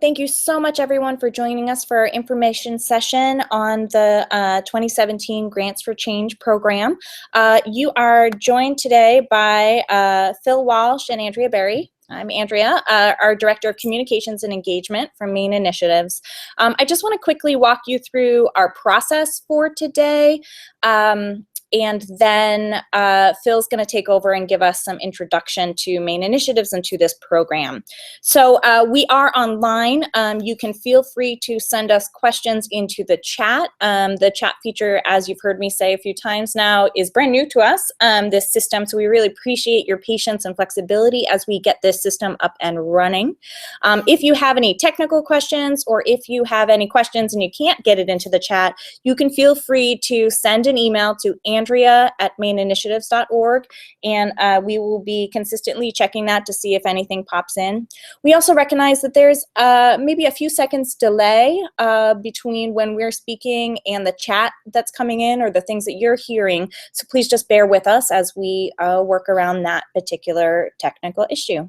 Thank you so much, everyone, for joining us for our information session on the 2017 Grants for Change program. You are joined today by Phil Walsh and Andrea Berry. I'm Andrea, our Director of Communications and Engagement from Maine Initiatives. I just want to quickly walk you through our process for today. And then Phil's going to take over and give us some introduction to Maine Initiatives and to this program. So we are online. You can feel free to send us questions into the chat. The chat feature, as you've heard me say a few times now, is brand new to us, this system. So we really appreciate your patience and flexibility as we get this system up and running. If you have any technical questions, or if you have any questions and you can't get it into the chat, you can feel free to send an email to Andrea@maineinitiatives.org, and we will be consistently checking that to see if anything pops in. We also recognize that there's maybe a few seconds delay between when we're speaking and the chat that's coming in, or the things that you're hearing. So please just bear with us as we work around that particular technical issue.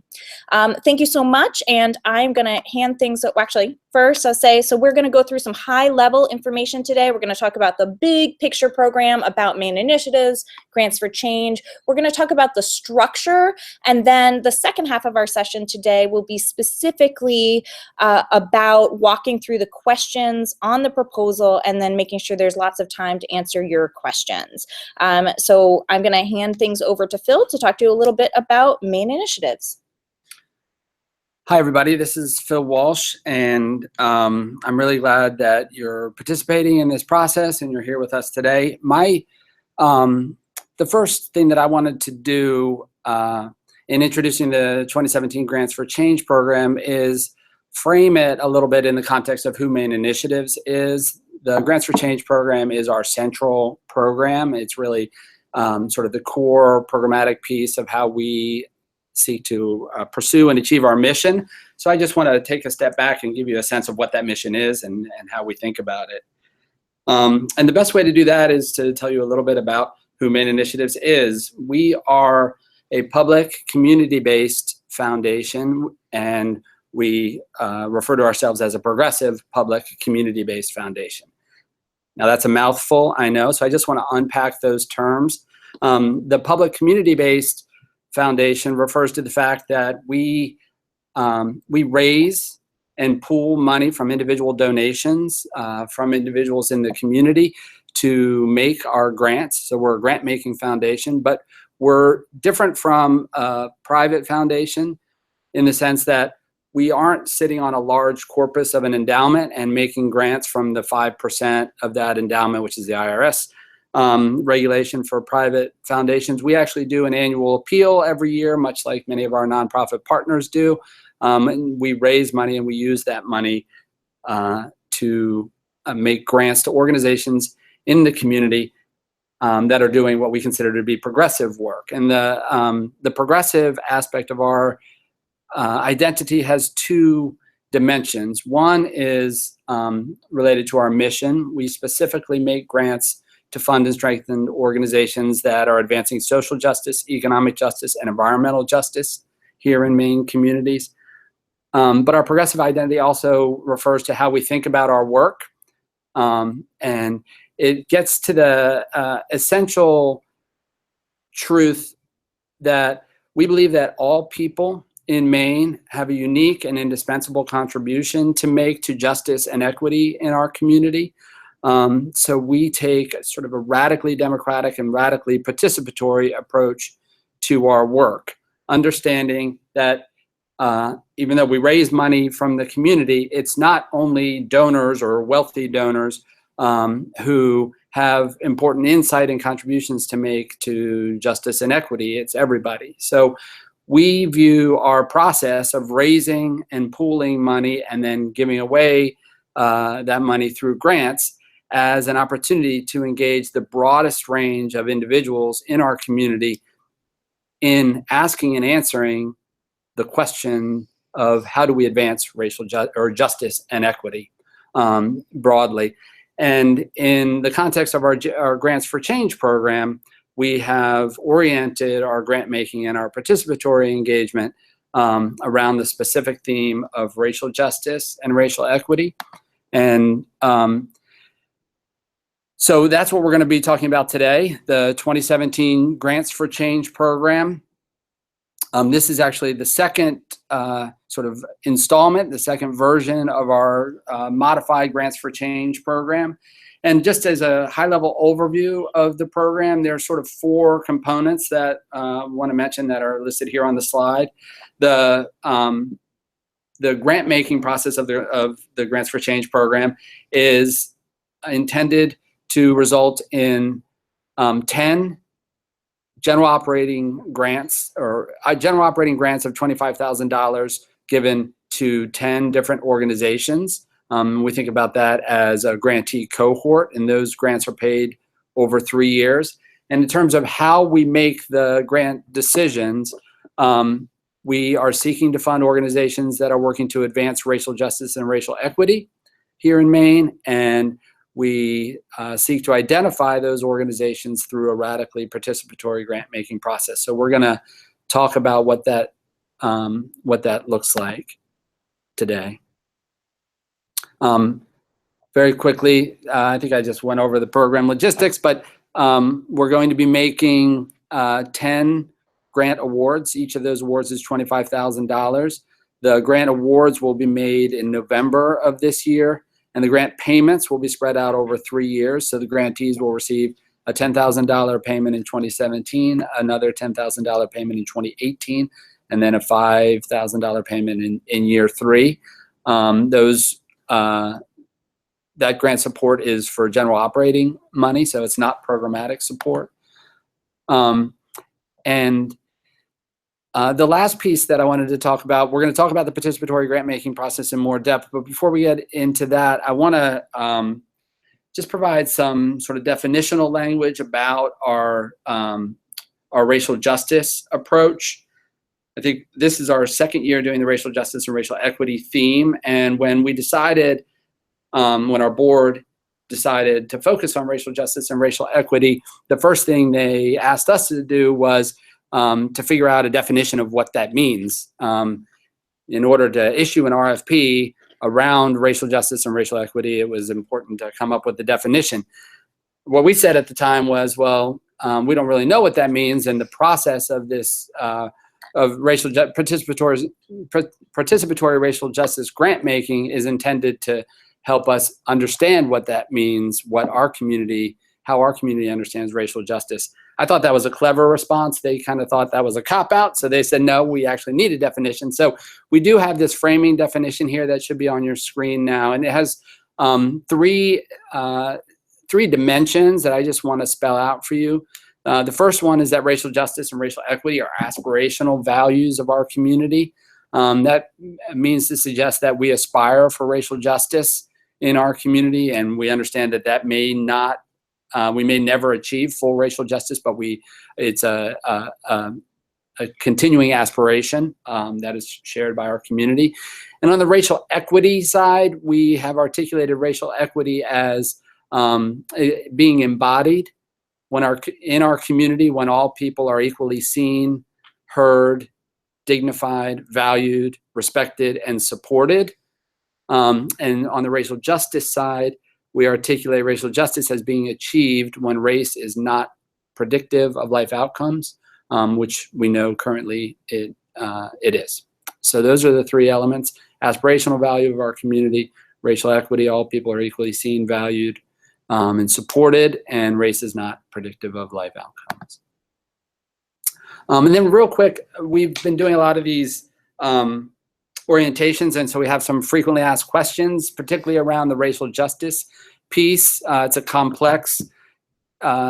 Thank you so much, and I'm going to hand things up. Actually, first I'll say, so we're going to go through some high-level information today. We're going to talk about the big picture program, about Maine Initiatives, Grants for Change. We're going to talk about the structure, and then the second half of our session today will be specifically about walking through the questions on the proposal and then making sure there's lots of time to answer your questions. So I'm going to hand things over to Phil to talk to you a little bit about Maine Initiatives. Hi, everybody. This is Phil Walsh, and I'm really glad that you're participating in this process and you're here with us today. The first thing that I wanted to do in introducing the 2017 Grants for Change program is frame it a little bit in the context of who Maine Initiatives is. The Grants for Change program is our central program. It's really sort of the core programmatic piece of how we seek to pursue and achieve our mission. So I just want to take a step back and give you a sense of what that mission is and how we think about it. And the best way to do that is to tell you a little bit about who Maine Initiatives is. We are a public community-based foundation, and we refer to ourselves as a progressive public community-based foundation. Now that's a mouthful, I know, so I just want to unpack those terms. The public community-based foundation refers to the fact that we raise and pool money from individual donations from individuals in the community to make our grants. So we're a grant-making foundation, but we're different from a private foundation in the sense that we aren't sitting on a large corpus of an endowment and making grants from the 5% of that endowment, which is the IRS regulation for private foundations. We actually do an annual appeal every year, much like many of our nonprofit partners do. And we raise money and we use that money to make grants to organizations in the community that are doing what we consider to be progressive work. And the progressive aspect of our identity has two dimensions. One is related to our mission. We specifically make grants to fund and strengthen organizations that are advancing social justice, economic justice, and environmental justice here in Maine communities. But our progressive identity also refers to how we think about our work. And it gets to the essential truth that we believe that all people in Maine have a unique and indispensable contribution to make to justice and equity in our community. So we take sort of a radically democratic and radically participatory approach to our work, understanding that even though we raise money from the community, it's not only donors or wealthy donors who have important insight and contributions to make to justice and equity. It's everybody. So we view our process of raising and pooling money and then giving away that money through grants as an opportunity to engage the broadest range of individuals in our community in asking and answering the question of how do we advance racial justice and equity broadly. And in the context of our Grants for Change program, we have oriented our grant making and our participatory engagement around the specific theme of racial justice and racial equity. And so that's what we're going to be talking about today, the 2017 Grants for Change program. This is actually the second sort of installment, the second version of our modified Grants for Change program. And just as a high-level overview of the program, there are sort of four components that I want to mention that are listed here on the slide. The grant-making process of the Grants for Change program is intended to result in 10 general operating grants, or general operating grants of $25,000 given to 10 different organizations. We think about that as a grantee cohort, and those grants are paid over 3 years. And in terms of how we make the grant decisions, we are seeking to fund organizations that are working to advance racial justice and racial equity here in Maine, and we seek to identify those organizations through a radically participatory grant-making process. So we're going to talk about what that looks like today. Very quickly, I think I just went over the program logistics, but we're going to be making 10 grant awards. Each of those awards is $25,000. The grant awards will be made in November of this year, and the grant payments will be spread out over 3 years. So the grantees will receive a $10,000 payment in 2017, another $10,000 payment in 2018, and then a $5,000 payment in year 3. That grant support is for general operating money, so it's not programmatic support. The last piece that I wanted to talk about, we're going to talk about the participatory grant-making process in more depth, but before we get into that, I want to just provide some sort of definitional language about our racial justice approach. I think this is our second year doing the racial justice and racial equity theme, and when we decided, when our board decided to focus on racial justice and racial equity, the first thing they asked us to do was to figure out a definition of what that means. In order to issue an RFP around racial justice and racial equity, it was important to come up with the definition. What we said at the time was, well, we don't really know what that means, and the process of this of participatory racial justice grant making is intended to help us understand what that means, how our community understands racial justice. I thought that was a clever response. They kind of thought that was a cop-out, so they said, no, we actually need a definition. So we do have this framing definition here that should be on your screen now, and it has three dimensions that I just want to spell out for you. The first one is that racial justice and racial equity are aspirational values of our community. That means to suggest that we aspire for racial justice in our community, and we understand that that may not, we may never achieve full racial justice, but it's a continuing aspiration that is shared by our community. And on the racial equity side, we have articulated racial equity as being embodied in our community when all people are equally seen, heard, dignified, valued, respected, and supported. And on the racial justice side, we articulate racial justice as being achieved when race is not predictive of life outcomes, which we know currently it is. So those are the three elements: aspirational value of our community, racial equity, all people are equally seen, valued, and supported, and race is not predictive of life outcomes. And then real quick, we've been doing a lot of these orientations, and so we have some frequently asked questions, particularly around the racial justice piece. It's a complex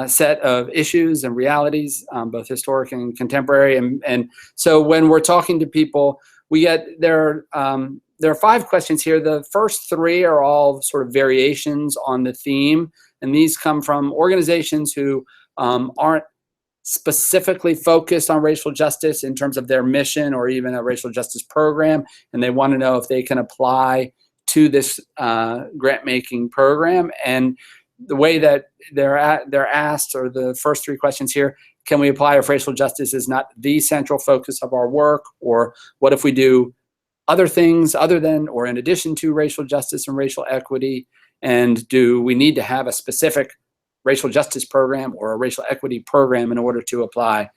set of issues and realities, both historic and contemporary. And so when we're talking to people, we get there are 5 questions here. The first 3 are all sort of variations on the theme, and these come from organizations who aren't specifically focused on racial justice in terms of their mission or even a racial justice program, and they want to know if they can apply to this grant-making program. And the way that they're asked, or the first 3 questions here, can we apply if racial justice is not the central focus of our work? Or what if we do other things other than or in addition to racial justice and racial equity? And do we need to have a specific racial justice program or a racial equity program in order to apply?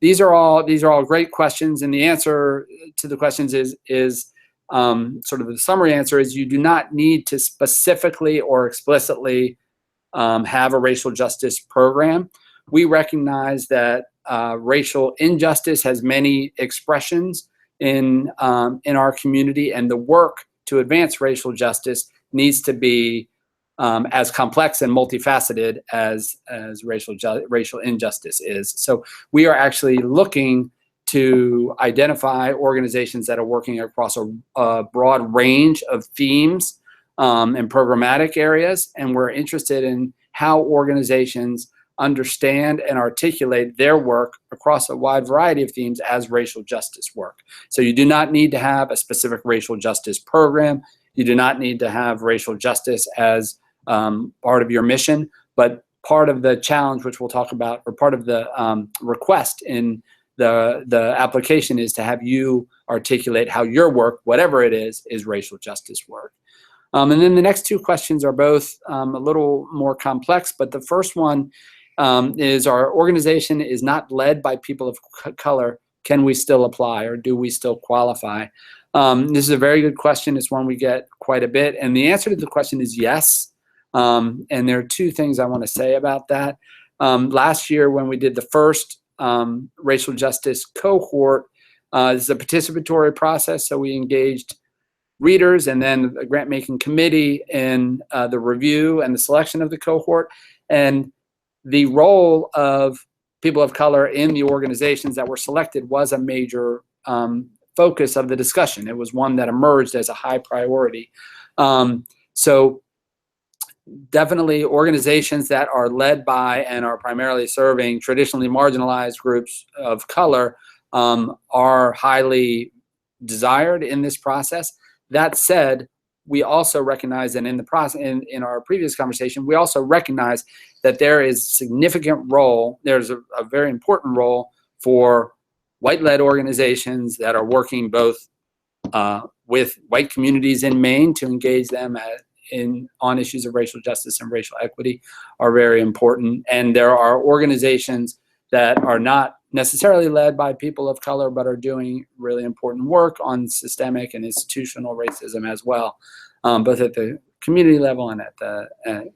These are all great questions, and the answer to the questions is sort of the summary answer is you do not need to specifically or explicitly have a racial justice program. We recognize that racial injustice has many expressions in our community, and the work to advance racial justice needs to be as complex and multifaceted as racial injustice is. So we are actually looking to identify organizations that are working across a broad range of themes and programmatic areas, and we're interested in how organizations understand and articulate their work across a wide variety of themes as racial justice work. So you do not need to have a specific racial justice program. You do not need to have racial justice as part of your mission, but part of the challenge, which we'll talk about, or part of the request in the application is to have you articulate how your work, whatever it is racial justice work. And then the next two questions are both a little more complex, but the first one is our organization is not led by people of color. Can we still apply, or do we still qualify? This is a very good question. It's one we get quite a bit. And the answer to the question is yes. And there are two things I want to say about that. Last year, when we did the first racial justice cohort, this is a participatory process. So we engaged readers and then a grant making committee in the review and the selection of the cohort. And the role of people of color in the organizations that were selected was a major focus of the discussion. It was one that emerged as a high priority. So definitely organizations that are led by and are primarily serving traditionally marginalized groups of color are highly desired in this process. That said, we also recognize, and in the process, in our previous conversation, we also recognize that there is significant role, there's a very important role for white-led organizations that are working both with white communities in Maine to engage them on issues of racial justice and racial equity are very important. And there are organizations that are not necessarily led by people of color, but are doing really important work on systemic and institutional racism as well, both at the community level and at the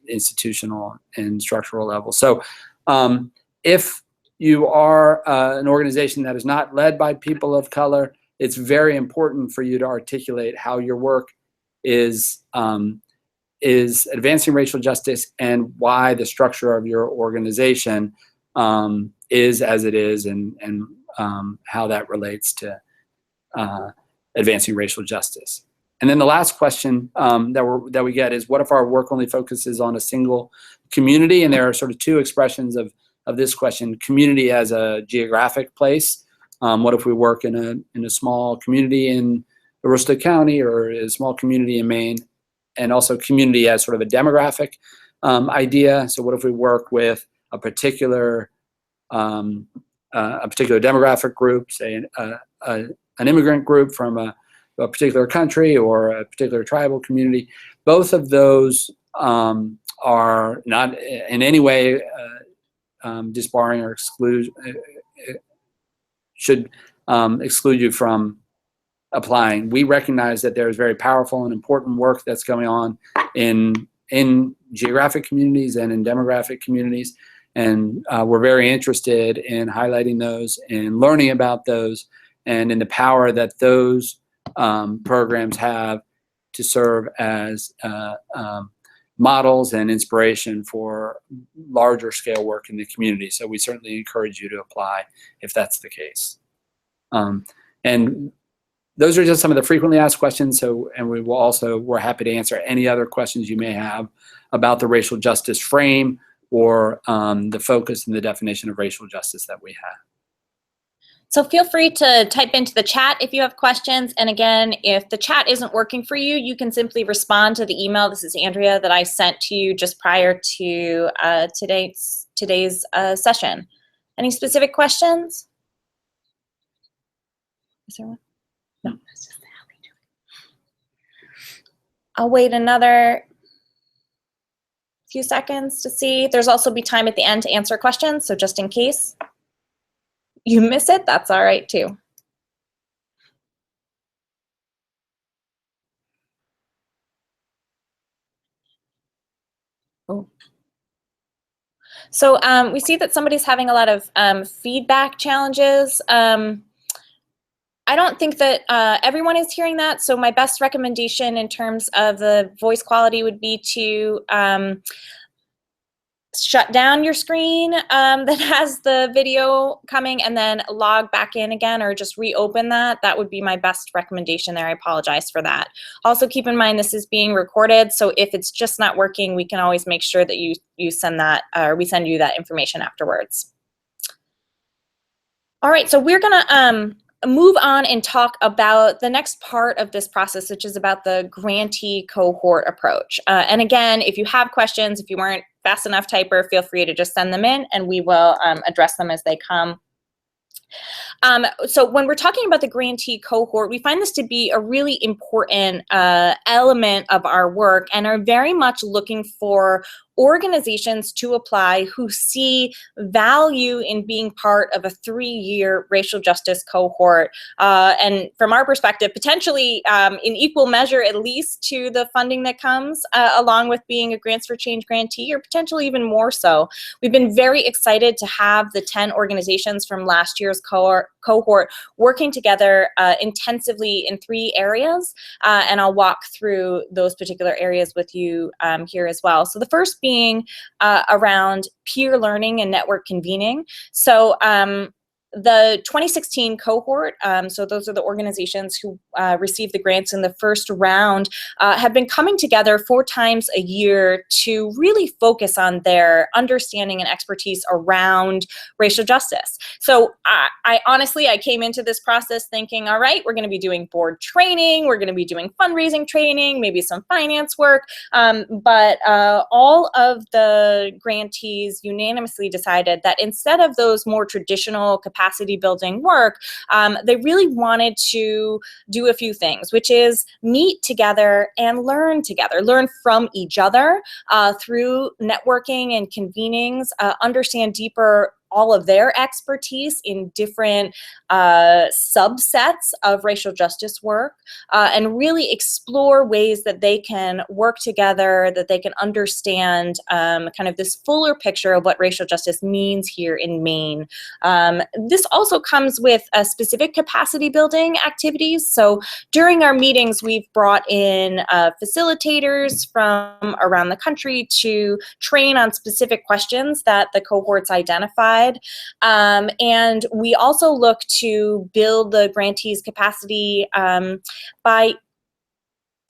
institutional and structural level. So if you are an organization that is not led by people of color, it's very important for you to articulate how your work is advancing racial justice and why the structure of your organization is as it is, and how that relates to advancing racial justice. And then the last question that we get is, what if our work only focuses on a single community? And there are sort of two expressions of this question: community as a geographic place. What if we work in a small community in Aroostook County, or a small community in Maine? And also community as sort of a demographic idea. So what if we work with a particular demographic group, say an immigrant group from a particular country or a particular tribal community? Both of those are not in any way disbarring or should exclude you from applying. We recognize that there is very powerful and important work that's going on in geographic communities and in demographic communities, and we're very interested in highlighting those and learning about those, and in the power that those programs have to serve as models and inspiration for larger scale work in the community. So we certainly encourage you to apply if that's the case. And those are just some of the frequently asked questions. So, and we're happy to answer any other questions you may have about the racial justice frame or the focus and the definition of racial justice that we have. So feel free to type into the chat if you have questions. And again, if the chat isn't working for you, you can simply respond to the email. This is Andrea that I sent to you just prior to today's session. Any specific questions? Is there one? No, that's just how we do it. I'll wait another few seconds to see. There's also be time at the end to answer questions, so just in case you miss it, that's all right too. Oh. So we see that somebody's having a lot of feedback challenges. I don't think that everyone is hearing that, so my best recommendation in terms of the voice quality would be to shut down your screen that has the video coming and then log back in again, or just reopen that. That would be my best recommendation there. I apologize for that. Also keep in mind this is being recorded, so if it's just not working, we can always make sure that you send that, or we send you that information afterwards. All right, so we're gonna move on and talk about the next part of this process, which is about the grantee cohort approach. And again, if you have questions, if you weren't fast enough typer, feel free to just send them in and we will address them as they come. So when we're talking about the grantee cohort, we find this to be a really important element of our work and are very much looking for organizations to apply who see value in being part of a 3-year racial justice cohort. And from our perspective, potentially in equal measure, at least to the funding that comes along with being a Grants for Change grantee, or potentially even more so. We've been very excited to have the 10 organizations from last year's cohort working together intensively in 3 areas. And I'll walk through those particular areas with you here as well. So the first being around peer learning and network convening. So the 2016 cohort, so those are the organizations who received the grants in the first round, have been coming together 4 times a year to really focus on their understanding and expertise around racial justice. So I honestly came into this process thinking, all right, we're going to be doing board training, we're going to be doing fundraising training, maybe some finance work, but all of the grantees unanimously decided that instead of those more traditional capacity building work, they really wanted to do a few things, which is meet together and learn together, learn from each other through networking and convenings, understand deeper all of their expertise in different subsets of racial justice work, and really explore ways that they can work together, that they can understand kind of this fuller picture of what racial justice means here in Maine. This also comes with specific capacity building activities. So during our meetings, we've brought in facilitators from around the country to train on specific questions that the cohorts identified. And we also look to build the grantees' capacity by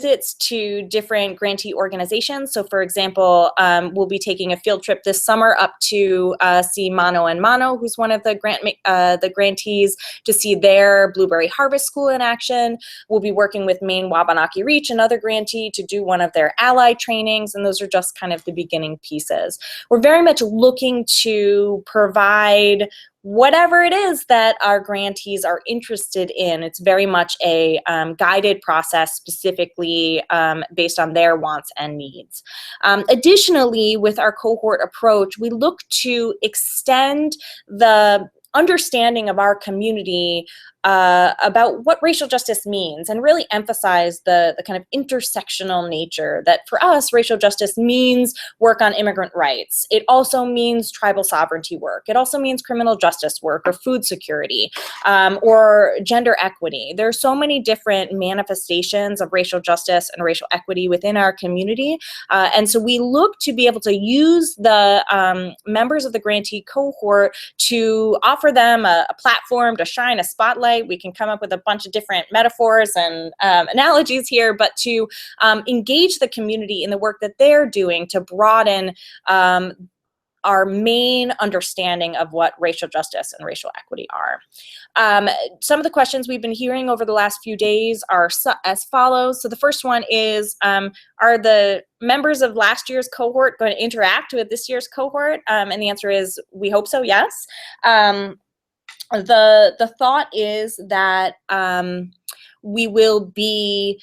visits to different grantee organizations. So for example, we'll be taking a field trip this summer up to see Mano and Mano, who's one of the grantees, to see their Blueberry Harvest School in action. We'll be working with Maine Wabanaki Reach, another grantee, to do one of their ally trainings, and those are just kind of the beginning pieces. We're very much looking to provide whatever it is that our grantees are interested in. It's very much a guided process specifically based on their wants and needs. Additionally, with our cohort approach, we look to extend the understanding of our community about what racial justice means, and really emphasize the kind of intersectional nature that for us, racial justice means work on immigrant rights. It also means tribal sovereignty work. It also means criminal justice work, or food security, or gender equity. There are so many different manifestations of racial justice and racial equity within our community. And so we look to be able to use the members of the grantee cohort to offer them a platform to shine a spotlight. We can come up with a bunch of different metaphors and analogies here, but to engage the community in the work that they're doing to broaden our main understanding of what racial justice and racial equity are. Some of the questions we've been hearing over the last few days are as follows. So the first one is, are the members of last year's cohort going to interact with this year's cohort? And the answer is, we hope so, yes. The thought is that we will be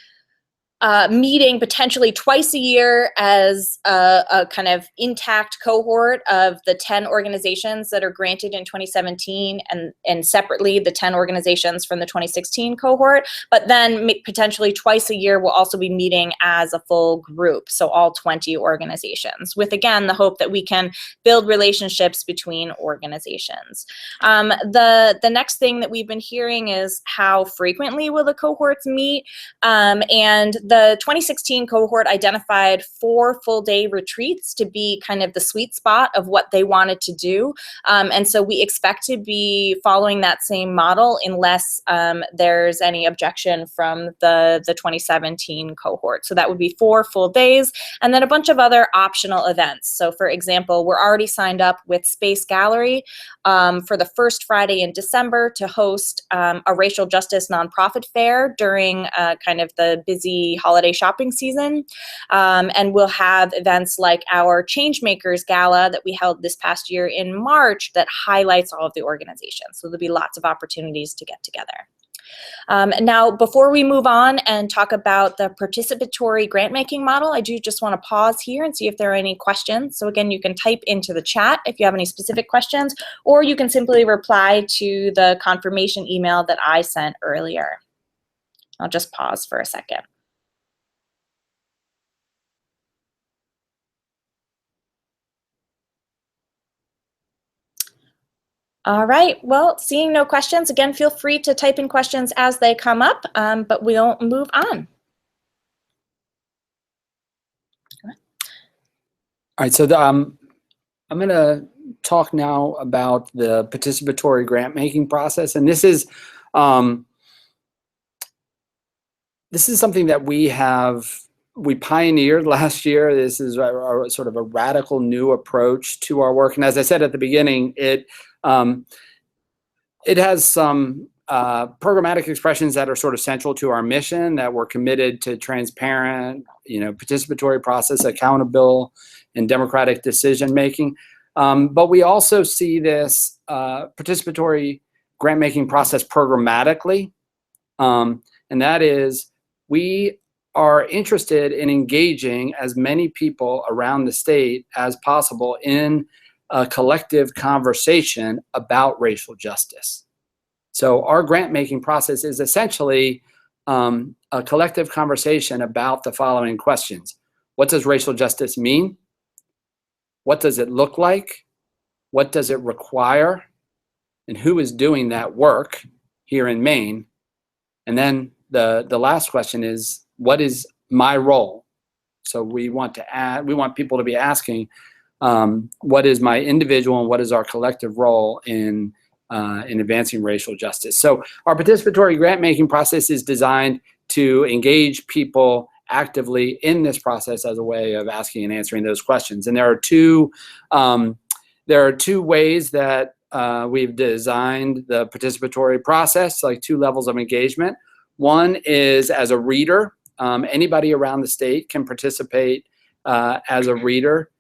meeting potentially twice a year as a kind of intact cohort of the 10 organizations that are granted in 2017, and separately the 10 organizations from the 2016 cohort. But then potentially twice a year we'll also be meeting as a full group, so all 20 organizations, with again the hope that we can build relationships between organizations. The next thing that we've been hearing is how frequently will the cohorts meet, and the 2016 cohort identified 4 full-day retreats to be kind of the sweet spot of what they wanted to do. And so we expect to be following that same model unless there's any objection from the 2017 cohort. So that would be 4 full days, and then a bunch of other optional events. So for example, we're already signed up with Space Gallery for the first Friday in December to host a racial justice nonprofit fair during kind of the busy holiday shopping season. And we'll have events like our Changemakers Gala that we held this past year in March that highlights all of the organizations. So there'll be lots of opportunities to get together. Now, before we move on and talk about the participatory grant-making model, I do just want to pause here and see if there are any questions. So again, you can type into the chat if you have any specific questions, or you can simply reply to the confirmation email that I sent earlier. I'll just pause for a second. All right, well, seeing no questions, again, feel free to type in questions as they come up, but we'll move on. All right, so I'm going to talk now about the participatory grant-making process, and this is something that we pioneered last year. This is a sort of a radical new approach to our work, and as I said at the beginning, it has some programmatic expressions that are sort of central to our mission, that we're committed to transparent, participatory process, accountable, and democratic decision making. But we also see this participatory grant-making process programmatically, and that is, we are interested in engaging as many people around the state as possible in a collective conversation about racial justice. So our grant-making process is essentially a collective conversation about the following questions. What does racial justice mean? What does it look like? What does it require? And who is doing that work here in Maine? And then the last question is, what is my role? So we want people to be asking, what is my individual and what is our collective role in advancing racial justice? So our participatory grant-making process is designed to engage people actively in this process as a way of asking and answering those questions. And there are two ways that we've designed the participatory process, like 2 levels of engagement. One is as a reader. Anybody around the state can participate as a reader.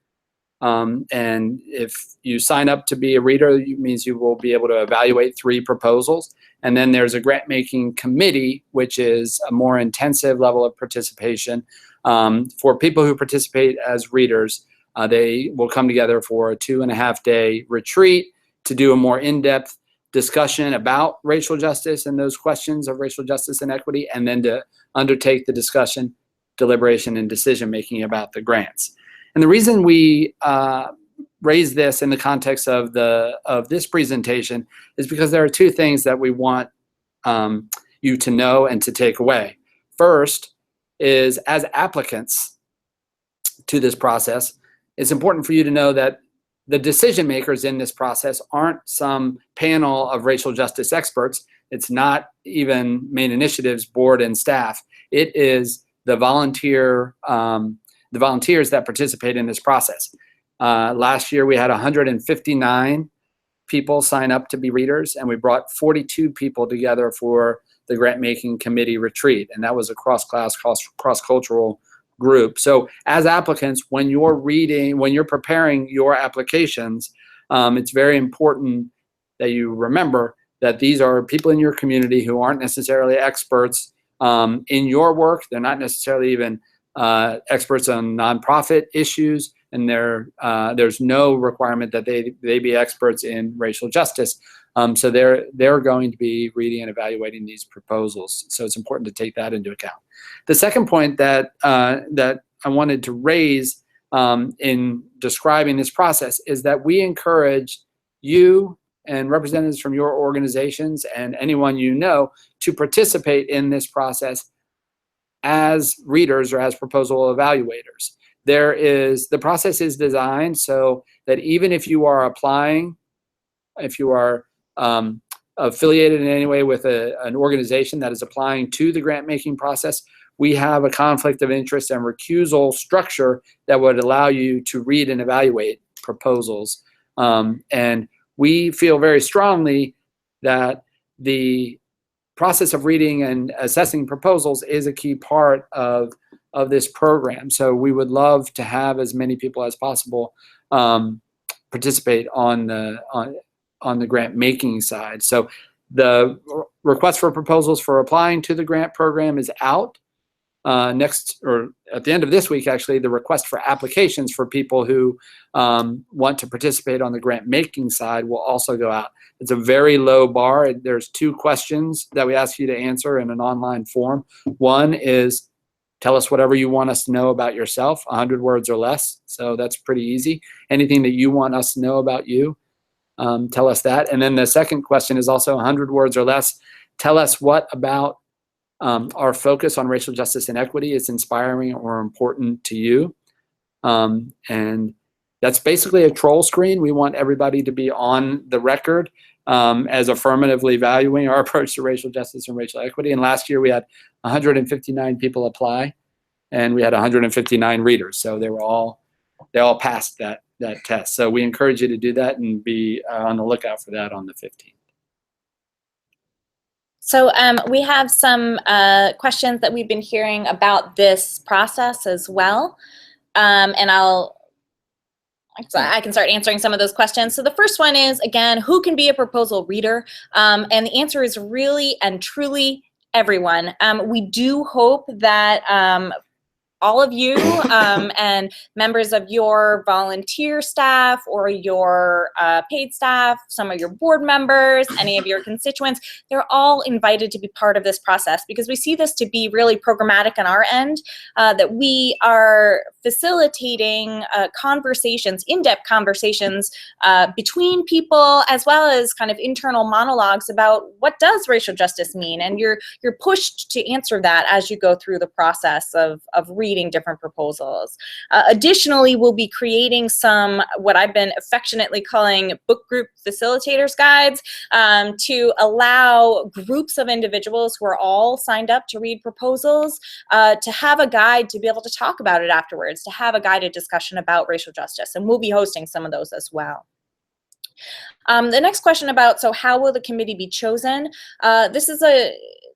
And if you sign up to be a reader, it means you will be able to evaluate 3 proposals. And then there's a grant-making committee, which is a more intensive level of participation. For people who participate as readers, they will come together for a 2.5-day retreat to do a more in-depth discussion about racial justice and those questions of racial justice and equity, and then to undertake the discussion, deliberation, and decision-making about the grants. And the reason we raise this in the context of this presentation is because there are 2 things that we want you to know and to take away. First is, as applicants to this process, it's important for you to know that the decision makers in this process aren't some panel of racial justice experts. It's not even Maine Initiative's board and staff. It is the volunteers that participate in this process. Last year we had 159 people sign up to be readers, and we brought 42 people together for the grant-making committee retreat, and that was a cross-class, cross-cultural group. So as applicants, when you're preparing your applications, it's very important that you remember that these are people in your community who aren't necessarily experts in your work. They're not necessarily even experts on nonprofit issues, and there's no requirement that they be experts in racial justice. So they're going to be reading and evaluating these proposals. So it's important to take that into account. The second point that I wanted to raise in describing this process is that we encourage you and representatives from your organizations and anyone you know to participate in this process as readers or as proposal evaluators. The process is designed so that even if you are applying, if you are affiliated in any way with an organization that is applying to the grant making process, we have a conflict of interest and recusal structure that would allow you to read and evaluate proposals. And we feel very strongly that the process of reading and assessing proposals is a key part of this program. So we would love to have as many people as possible participate on the grant making side. So the request for proposals for applying to the grant program is out. Next, or at the end of this week, actually, the request for applications for people who want to participate on the grant making side will also go out. It's a very low bar. There's 2 questions that we ask you to answer in an online form. One is, tell us whatever you want us to know about yourself, 100 words or less. So that's pretty easy. Anything that you want us to know about you, tell us that. And then the second question is also 100 words or less. Tell us what about our focus on racial justice and equity is inspiring or important to you. And that's basically a troll screen. We want everybody to be on the record as affirmatively valuing our approach to racial justice and racial equity. And last year we had 159 people apply, and we had 159 readers. So they all passed that test. So we encourage you to do that and be on the lookout for that on the 15th. So we have some questions that we've been hearing about this process as well. And I can start answering some of those questions. So the first one is, again, who can be a proposal reader? And the answer is really and truly everyone. We do hope that all of you and members of your volunteer staff or your paid staff, some of your board members, any of your constituents, they're all invited to be part of this process, because we see this to be really programmatic on our end, that we are facilitating conversations, in-depth conversations between people, as well as kind of internal monologues about what does racial justice mean, and you're pushed to answer that as you go through the process of reading different proposals. Additionally, we'll be creating some, what I've been affectionately calling book group facilitators guides, to allow groups of individuals who are all signed up to read proposals to have a guide to be able to talk about it afterwards, to have a guided discussion about racial justice. And we'll be hosting some of those as well. The next question about, so how will the committee be chosen?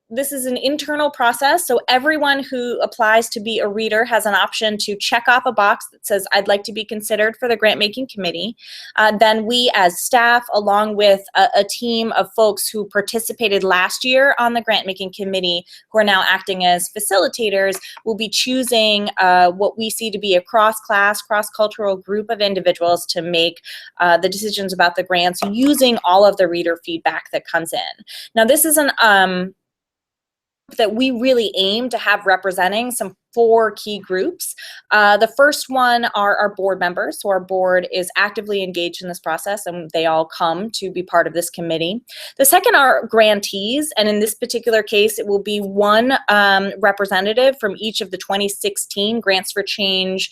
This is an internal process, so everyone who applies to be a reader has an option to check off a box that says, I'd like to be considered for the grant making committee. Then we as staff, along with a team of folks who participated last year on the grant making committee, who are now acting as facilitators, will be choosing what we see to be a cross-class, cross-cultural group of individuals to make the decisions about the grants using all of the reader feedback that comes in. Now, this is an that we really aim to have representing some 4 key groups. The first one are our board members. So our board is actively engaged in this process, and they all come to be part of this committee. The second are grantees, and in this particular case, it will be 1 representative from each of the 2016 Grants for Change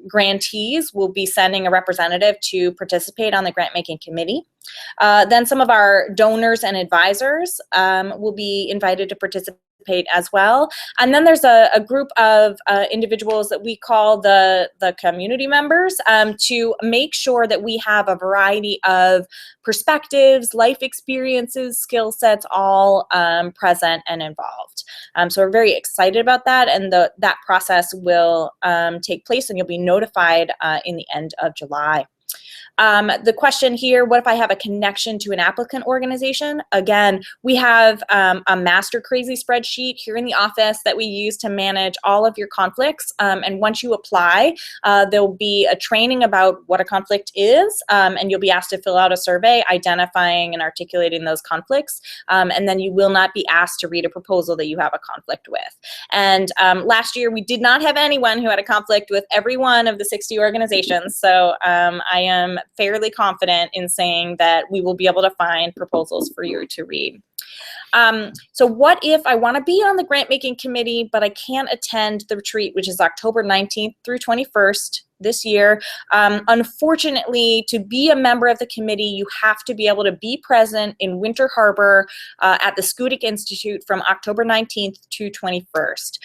grantees will be sending a representative to participate on the grant making committee. Then some of our donors and advisors will be invited to participate as well. And then there's a group of individuals that we call the community members to make sure that we have a variety of perspectives, life experiences, skill sets, all present and involved. So we're very excited about that, and that process will take place, and you'll be notified in the end of July. The question here, what if I have a connection to an applicant organization? Again, we have a master crazy spreadsheet here in the office that we use to manage all of your conflicts. And once you apply, there'll be a training about what a conflict is, and you'll be asked to fill out a survey identifying and articulating those conflicts. And then you will not be asked to read a proposal that you have a conflict with. And last year, we did not have anyone who had a conflict with every one of the 60 organizations. So I am fairly confident in saying that we will be able to find proposals for you to read. So what if I want to be on the grant making committee, but I can't attend the retreat, which is October 19th through 21st this year? Unfortunately, to be a member of the committee, you have to be able to be present in Winter Harbor at the Schoodic Institute from October 19th to 21st.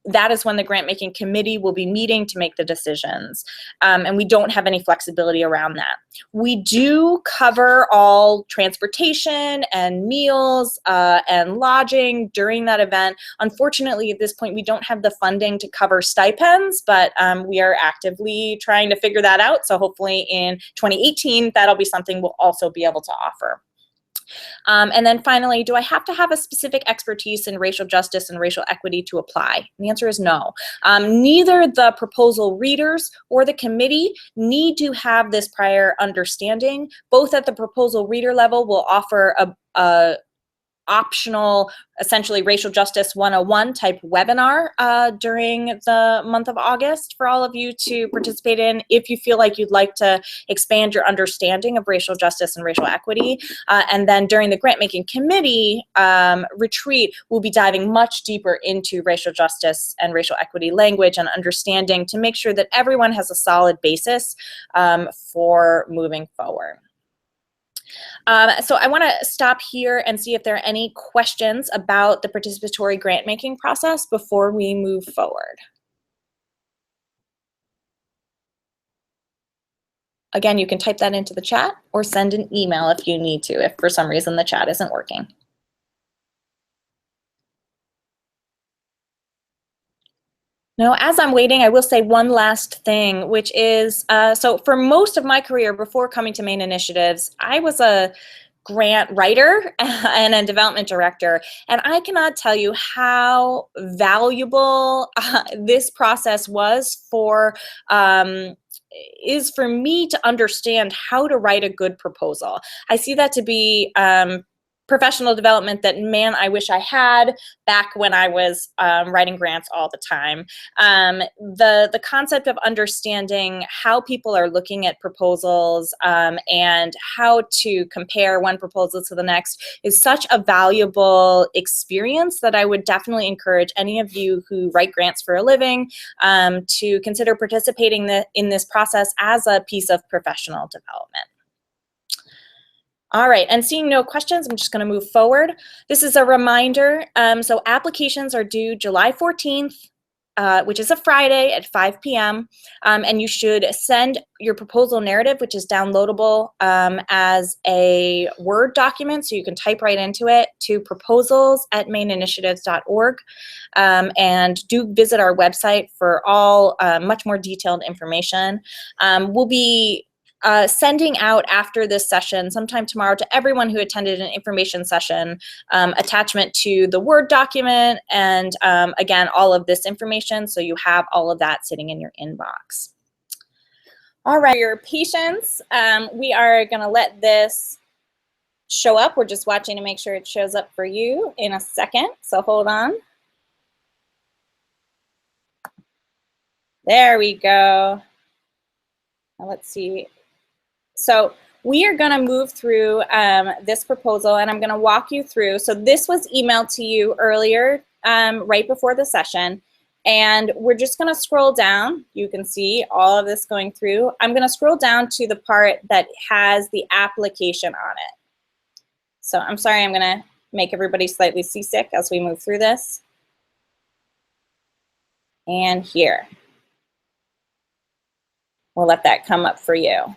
That is when the grant making committee will be meeting to make the decisions. And we don't have any flexibility around that. We do cover all transportation and meals and lodging during that event. Unfortunately, at this point, we don't have the funding to cover stipends, but we are actively trying to figure that out. So hopefully in 2018, that'll be something we'll also be able to offer. And then finally, do I have to have a specific expertise in racial justice and racial equity to apply? And the answer is no. Neither the proposal readers or the committee need to have this prior understanding. Both at the proposal reader level will offer a optional, essentially racial justice 101 type webinar during the month of August for all of you to participate in if you feel like you'd like to expand your understanding of racial justice and racial equity. And then during the grant making committee retreat, we'll be diving much deeper into racial justice and racial equity language and understanding to make sure that everyone has a solid basis for moving forward. So I want to stop here and see if there are any questions about the participatory grant making process before we move forward. Again, you can type that into the chat or send an email if you need to, if for some reason the chat isn't working. Now, as I'm waiting, I will say one last thing, which is, so for most of my career before coming to Maine Initiatives, I was a grant writer and a development director, and I cannot tell you how valuable this process was for me to understand how to write a good proposal. I see that to be professional development that, man, I wish I had back when I was writing grants all the time. The concept of understanding how people are looking at proposals and how to compare one proposal to the next is such a valuable experience that I would definitely encourage any of you who write grants for a living to consider participating in this process as a piece of professional development. All right, and seeing no questions, I'm just going to move forward. This is a reminder. So applications are due July 14th, which is a Friday at 5 p.m. And you should send your proposal narrative, which is downloadable as a Word document, so you can type right into it, to proposals@maineinitiatives.org. And do visit our website for all much more detailed information. We'll be sending out after this session, sometime tomorrow, to everyone who attended an information session, attachment to the Word document, and again, all of this information, so you have all of that sitting in your inbox. All right, your patience. We are gonna let this show up. We're just watching to make sure it shows up for you in a second, so hold on. There we go. Now let's see. So we are going to move through this proposal, and I'm going to walk you through. So this was emailed to you earlier, right before the session, and we're just going to scroll down. You can see all of this going through. I'm going to scroll down to the part that has the application on it. So I'm sorry, I'm going to make everybody slightly seasick as we move through this. And here. We'll let that come up for you.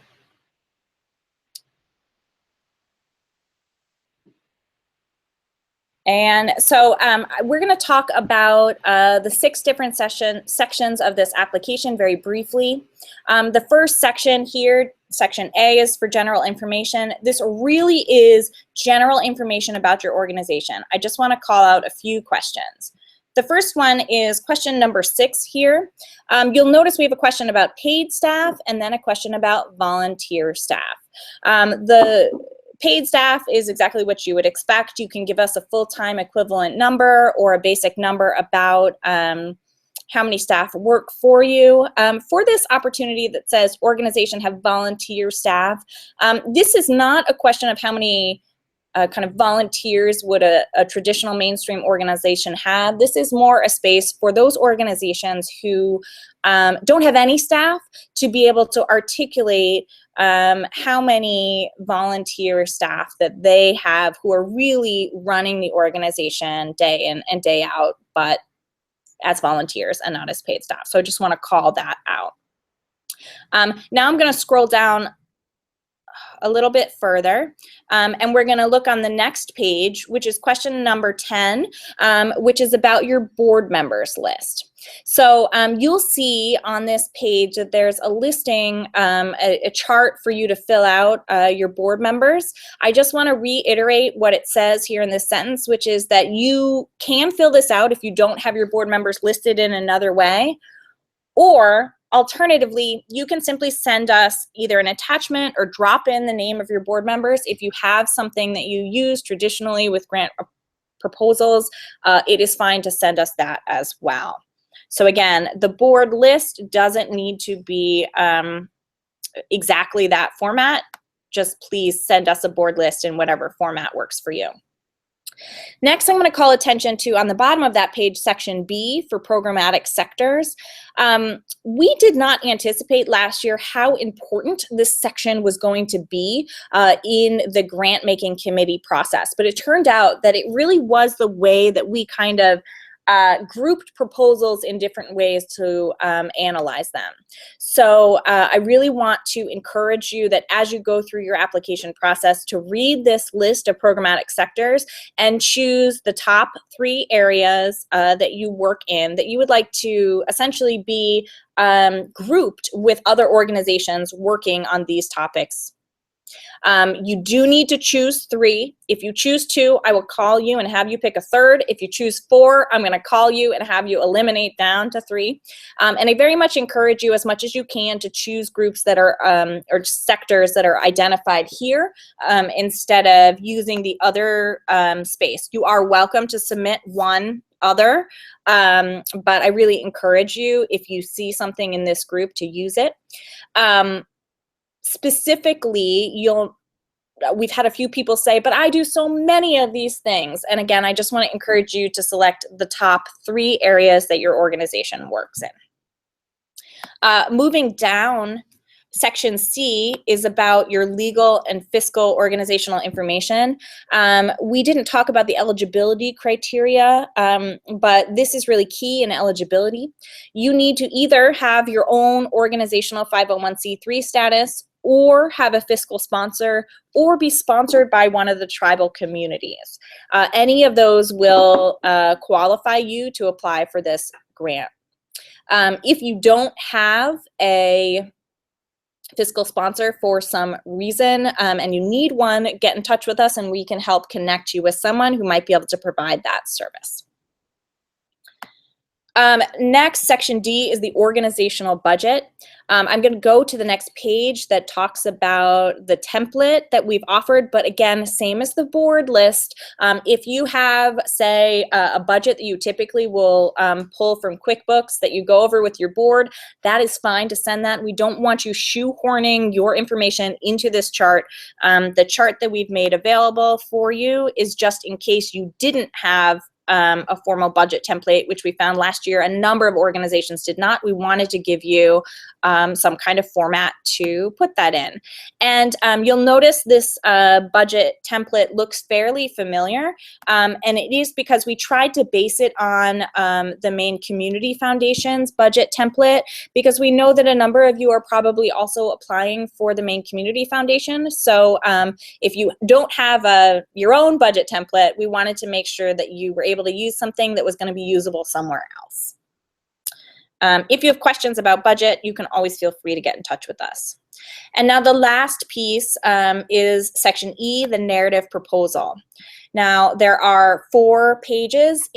And so we're going to talk about the 6 different sections of this application very briefly. The first section here, section A, is for general information. This really is general information about your organization. I just want to call out a few questions. The first one is question number 6 here. You'll notice we have a question about paid staff and then a question about volunteer staff. The paid staff is exactly what you would expect. You can give us a full-time equivalent number or a basic number about how many staff work for you. For this opportunity that says organization have volunteer staff, this is not a question of how many kind of volunteers would a traditional mainstream organization have. This is more a space for those organizations who don't have any staff to be able to articulate how many volunteer staff that they have who are really running the organization day in and day out, but as volunteers and not as paid staff. So I just want to call that out. Now I'm going to scroll down a little bit further, and we're going to look on the next page, which is question number 10, which is about your board members list. So you'll see on this page that there's a listing, a chart for you to fill out your board members. I just want to reiterate what it says here in this sentence, which is that you can fill this out if you don't have your board members listed in another way, or alternatively, you can simply send us either an attachment or drop in the name of your board members. If you have something that you use traditionally with grant proposals, it is fine to send us that as well. So again, the board list doesn't need to be exactly that format. Just please send us a board list in whatever format works for you. Next, I'm going to call attention to, on the bottom of that page, section B for programmatic sectors. We did not anticipate last year how important this section was going to be in the grant making committee process, but it turned out that it really was the way that we kind of grouped proposals in different ways to analyze them. So I really want to encourage you that as you go through your application process to read this list of programmatic sectors and choose the top 3 areas that you work in that you would like to essentially be grouped with other organizations working on these topics. You do need to choose 3. If you choose 2, I will call you and have you pick a 3rd. If you choose 4, I'm going to call you and have you eliminate down to 3. And I very much encourage you as much as you can to choose groups that are, or sectors that are identified here instead of using the other space. You are welcome to submit one other, but I really encourage you, if you see something in this group, to use it. Specifically, we've had a few people say, but I do so many of these things. And again, I just want to encourage you to select the top 3 areas that your organization works in. Moving down, section C is about your legal and fiscal organizational information. We didn't talk about the eligibility criteria, but this is really key in eligibility. You need to either have your own organizational 501c3 status, or have a fiscal sponsor, or be sponsored by one of the tribal communities. Any of those will qualify you to apply for this grant. If you don't have a fiscal sponsor for some reason and you need one, get in touch with us and we can help connect you with someone who might be able to provide that service. Next, section D is the organizational budget. I'm going to go to the next page that talks about the template that we've offered, but again, same as the board list. If you have, say, a budget that you typically will pull from QuickBooks that you go over with your board, that is fine to send that. We don't want you shoehorning your information into this chart. The chart that we've made available for you is just in case you didn't have a formal budget template, which we found last year a number of organizations did not. We wanted to give you some kind of format to put that in. And you'll notice this budget template looks fairly familiar, and it is because we tried to base it on the Maine Community Foundation's budget template, because we know that a number of you are probably also applying for the Maine Community Foundation. So if you don't have your own budget template, we wanted to make sure that you were able to use something that was going to be usable somewhere else. If you have questions about budget, you can always feel free to get in touch with us. And now the last piece is section E, the narrative proposal. Now, there are 4 pages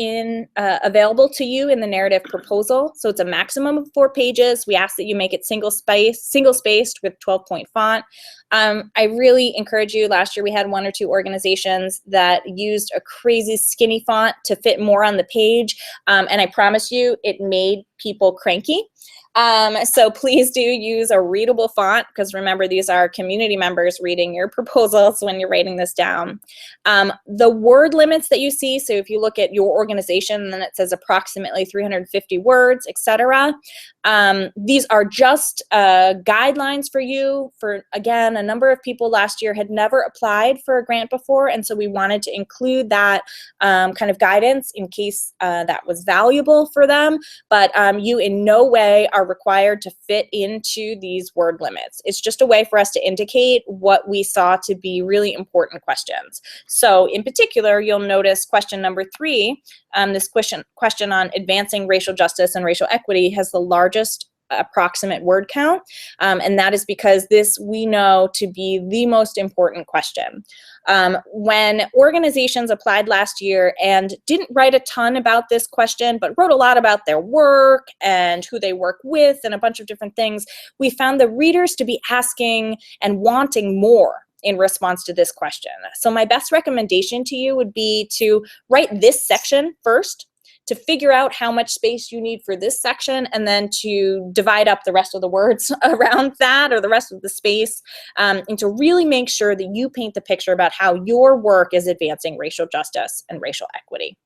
available to you in the narrative proposal. So it's a maximum of 4 pages. We ask that you make it single-spaced with 12-point font. I really encourage you. Last year we had 1 or 2 organizations that used a crazy skinny font to fit more on the page. And I promise you, it made people cranky. So please do use a readable font, because remember, these are community members reading your proposals when you're writing this down. The word limits that you see, so if you look at your organization and then it says approximately 350 words, etc. These are just guidelines for you. For, again, a number of people last year had never applied for a grant before, and so we wanted to include that kind of guidance in case that was valuable for them. But you in no way are required to fit into these word limits. It's just a way for us to indicate what we saw to be really important questions. So in particular, you'll notice question number 3, this question on advancing racial justice and racial equity has the largest approximate word count, and that is because this we know to be the most important question. When organizations applied last year and didn't write a ton about this question, but wrote a lot about their work and who they work with and a bunch of different things, we found the readers to be asking and wanting more in response to this question. So my best recommendation to you would be to write this section first, to figure out how much space you need for this section, and then to divide up the rest of the words around that, or the rest of the space, and to really make sure that you paint the picture about how your work is advancing racial justice and racial equity.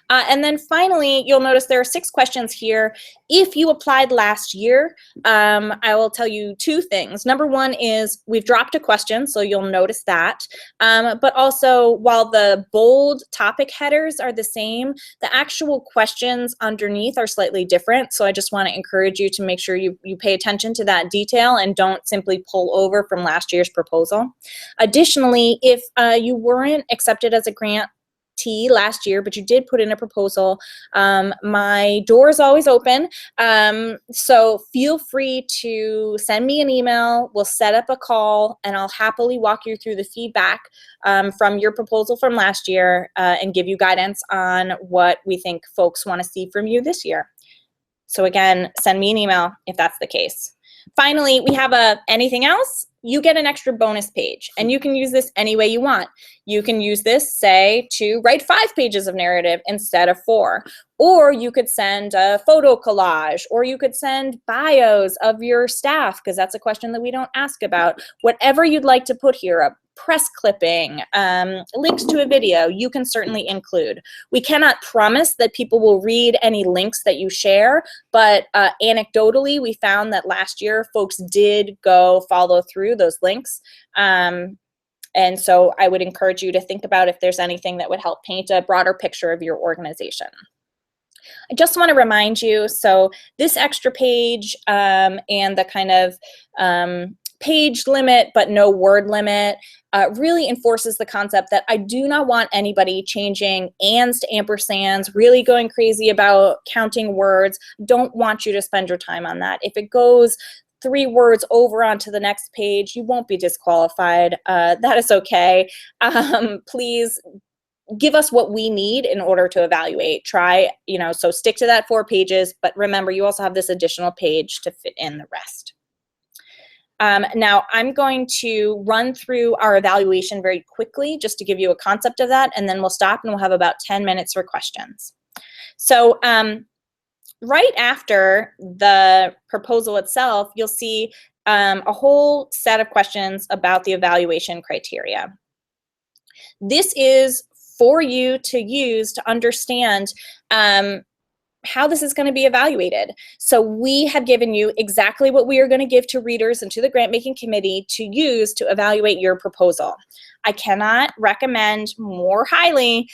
And then finally, you'll notice there are 6 questions here. If you applied last year, I will tell you 2 things. Number 1 is we've dropped a question, so you'll notice that. But also, while the bold topic headers are the same, the actual questions underneath are slightly different. So I just want to encourage you to make sure you pay attention to that detail and don't simply pull over from last year's proposal. Additionally, if you weren't accepted as a grantee last year, but you did put in a proposal, my door is always open. So feel free to send me an email. We'll set up a call, and I'll happily walk you through the feedback from your proposal from last year and give you guidance on what we think folks want to see from you this year. So again, send me an email if that's the case. Finally, we have a anything else. You get an extra bonus page, and you can use this any way you want. You can use this, say, to write 5 pages of narrative instead of 4. Or you could send a photo collage, or you could send bios of your staff, because that's a question that we don't ask about. Whatever you'd like to put here, a press clipping, links to a video, you can certainly include. We cannot promise that people will read any links that you share, but anecdotally, we found that last year folks did go follow through those links. And so I would encourage you to think about if there's anything that would help paint a broader picture of your organization. I just want to remind you, so this extra page and the kind of page limit but no word limit really enforces the concept that I do not want anybody changing ands to ampersands, really going crazy about counting words. Don't want you to spend your time on that. If it goes 3 words over onto the next page, you won't be disqualified. That is okay. Please give us what we need in order to evaluate. Try, so stick to that 4 pages, but remember, you also have this additional page to fit in the rest. Now, I'm going to run through our evaluation very quickly just to give you a concept of that, and then we'll stop and we'll have about 10 minutes for questions. So right after the proposal itself, you'll see a whole set of questions about the evaluation criteria. This is for you to use to understand how this is going to be evaluated. So we have given you exactly what we are going to give to readers and to the grant making committee to use to evaluate your proposal. I cannot recommend more highly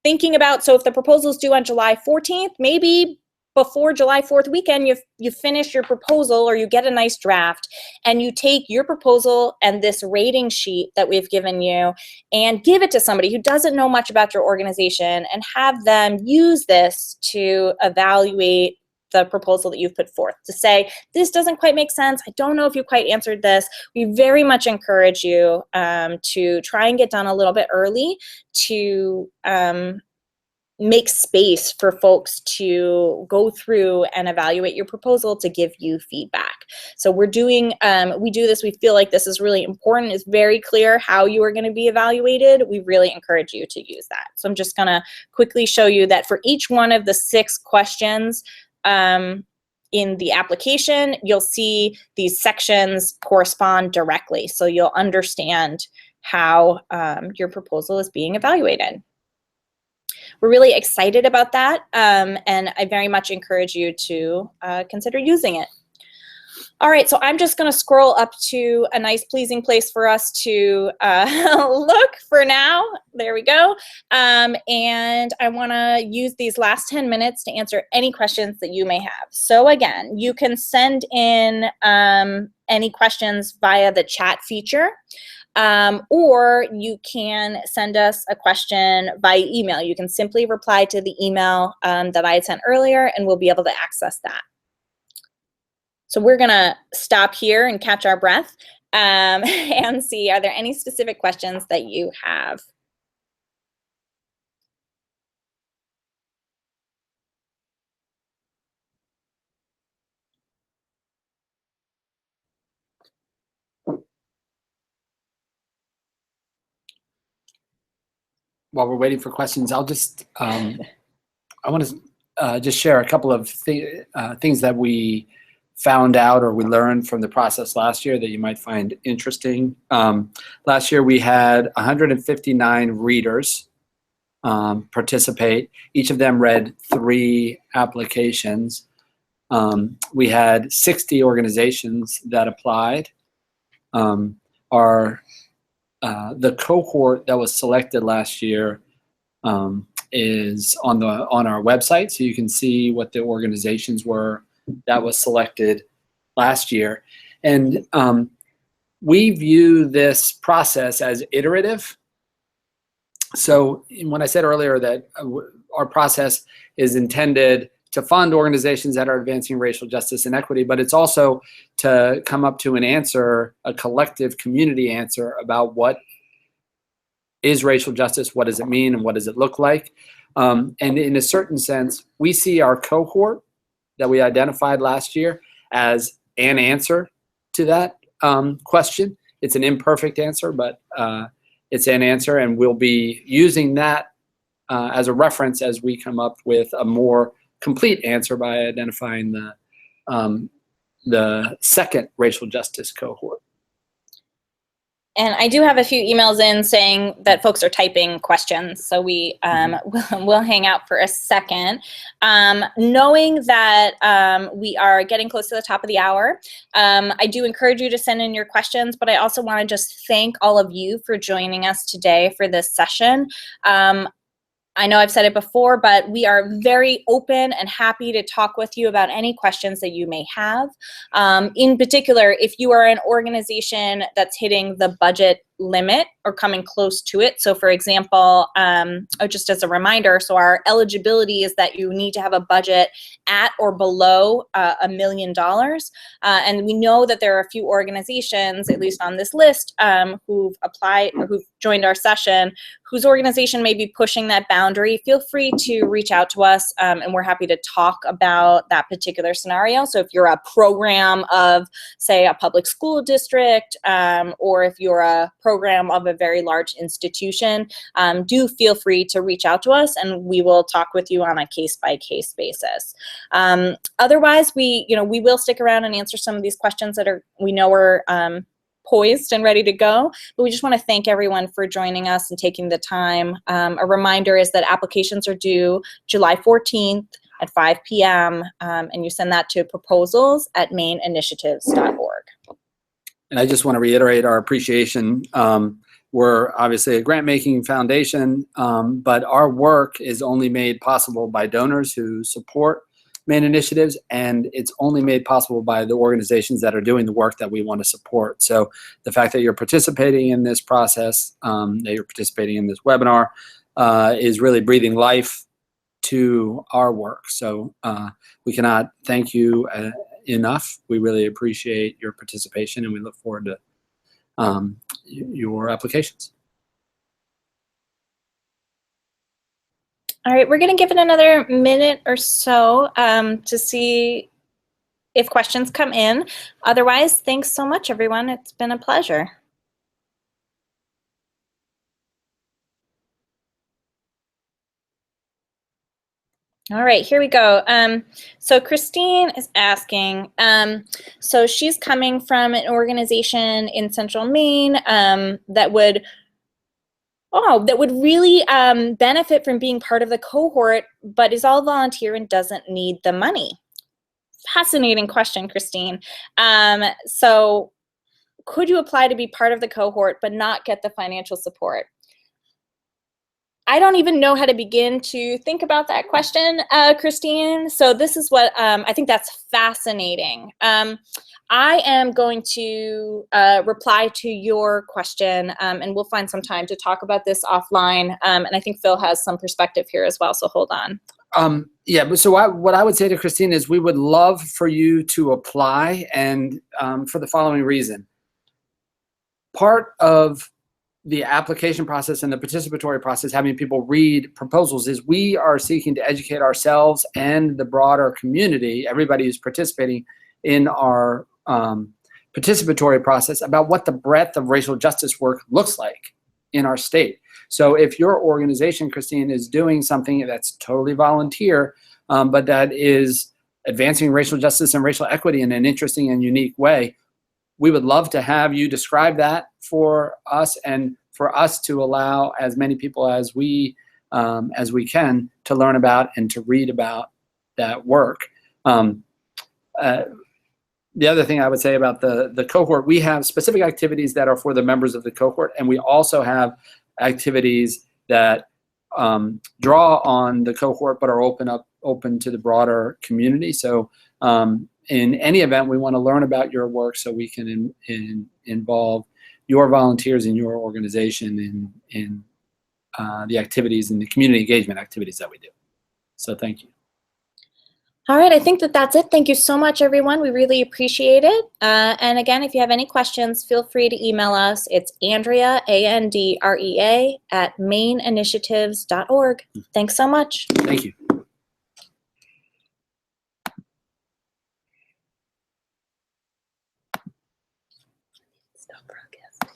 thinking about, so if the proposal is due on July 14th, maybe before July 4th weekend, you finish your proposal, or you get a nice draft, and you take your proposal and this rating sheet that we've given you and give it to somebody who doesn't know much about your organization, and have them use this to evaluate the proposal that you've put forth, to say, this doesn't quite make sense. I don't know if you quite answered this. We very much encourage you to try and get done a little bit early to make space for folks to go through and evaluate your proposal to give you feedback. So we're doing, we do this, we feel like this is really important. It's very clear how you are going to be evaluated. We really encourage you to use that. So I'm just going to quickly show you that for each one of the 6 questions in the application, you'll see these sections correspond directly. So you'll understand how your proposal is being evaluated. We're really excited about that, and I very much encourage you to consider using it. All right, so I'm just going to scroll up to a nice, pleasing place for us to look for now. There we go. And I want to use these last 10 minutes to answer any questions that you may have. So again, you can send in any questions via the chat feature. Or you can send us a question by email. You can simply reply to the email that I had sent earlier, and we'll be able to access that. So we're going to stop here and catch our breath and see, are there any specific questions that you have? While we're waiting for questions, I'll just, I want to just share a couple of things that we found out or we learned from the process last year that you might find interesting. Last year we had 159 readers participate. Each of them read 3 applications. We had 60 organizations that applied. The cohort that was selected last year is on our website, so you can see what the organizations were that was selected last year. And we view this process as iterative. So when I said earlier that our process is intended to fund organizations that are advancing racial justice and equity, but it's also to come up to an answer, a collective community answer about what is racial justice, what does it mean, and what does it look like. And in a certain sense, we see our cohort that we identified last year as an answer to that question. It's an imperfect answer, but it's an answer, and we'll be using that as a reference as we come up with a more complete answer by identifying the second racial justice cohort. And I do have a few emails in saying that folks are typing questions, so we we'll hang out for a second. Knowing that we are getting close to the top of the hour, I do encourage you to send in your questions, but I also want to just thank all of you for joining us today for this session. I know I've said it before, but we are very open and happy to talk with you about any questions that you may have. In particular, if you are an organization that's hitting the budget limit or coming close to it. So for example, just as a reminder, so our eligibility is that you need to have a budget at or below $1 million. And we know that there are a few organizations, at least on this list, who've applied or who've joined our session, whose organization may be pushing that boundary. Feel free to reach out to us, and we're happy to talk about that particular scenario. So if you're a program of, say, a public school district, or if you're a program of a very large institution, do feel free to reach out to us, and we will talk with you on a case-by-case basis. Otherwise, we will stick around and answer some of these questions that we know are poised and ready to go. But we just want to thank everyone for joining us and taking the time. A reminder is that applications are due July 14th at 5 p.m. And you send that to proposals@maininitiatives.org. And I just want to reiterate our appreciation. We're obviously a grant-making foundation, but our work is only made possible by donors who support Maine initiatives, and it's only made possible by the organizations that are doing the work that we want to support. So the fact that you're participating in this process, that you're participating in this webinar, is really breathing life to our work. So we cannot thank you enough. We really appreciate your participation, and we look forward to your applications. All right, we're going to give it another minute or so to see if questions come in. Otherwise, thanks so much, everyone. It's been a pleasure. All right, here we go. So Christine is asking, so she's coming from an organization in Central Maine that would really benefit from being part of the cohort, but is all volunteer and doesn't need the money. Fascinating question, Christine. So could you apply to be part of the cohort but not get the financial support? I don't even know how to begin to think about that question, Christine. So this is what I think that's fascinating. I am going to reply to your question, and we'll find some time to talk about this offline. And I think Phil has some perspective here as well, so hold on. Yeah, but so what I would say to Christine is we would love for you to apply, and for the following reason. Part of the application process and the participatory process, having people read proposals, is we are seeking to educate ourselves and the broader community, everybody who's participating in our participatory process, about what the breadth of racial justice work looks like in our state. So if your organization, Christine, is doing something that's totally volunteer, but that is advancing racial justice and racial equity in an interesting and unique way, we would love to have you describe that for us, and for us to allow as many people as we can to learn about and to read about that work. The other thing I would say about the cohort, we have specific activities that are for the members of the cohort, and we also have activities that draw on the cohort but are open to the broader community. So in any event, we want to learn about your work so we can involve your volunteers in your organization in the activities and the community engagement activities that we do. So thank you. All right, I think that's it. Thank you so much, everyone. We really appreciate it. And again, if you have any questions, feel free to email us. It's Andrea, ANDREA, @maininitiatives.org. Thanks so much. Thank you. Stop broadcasting.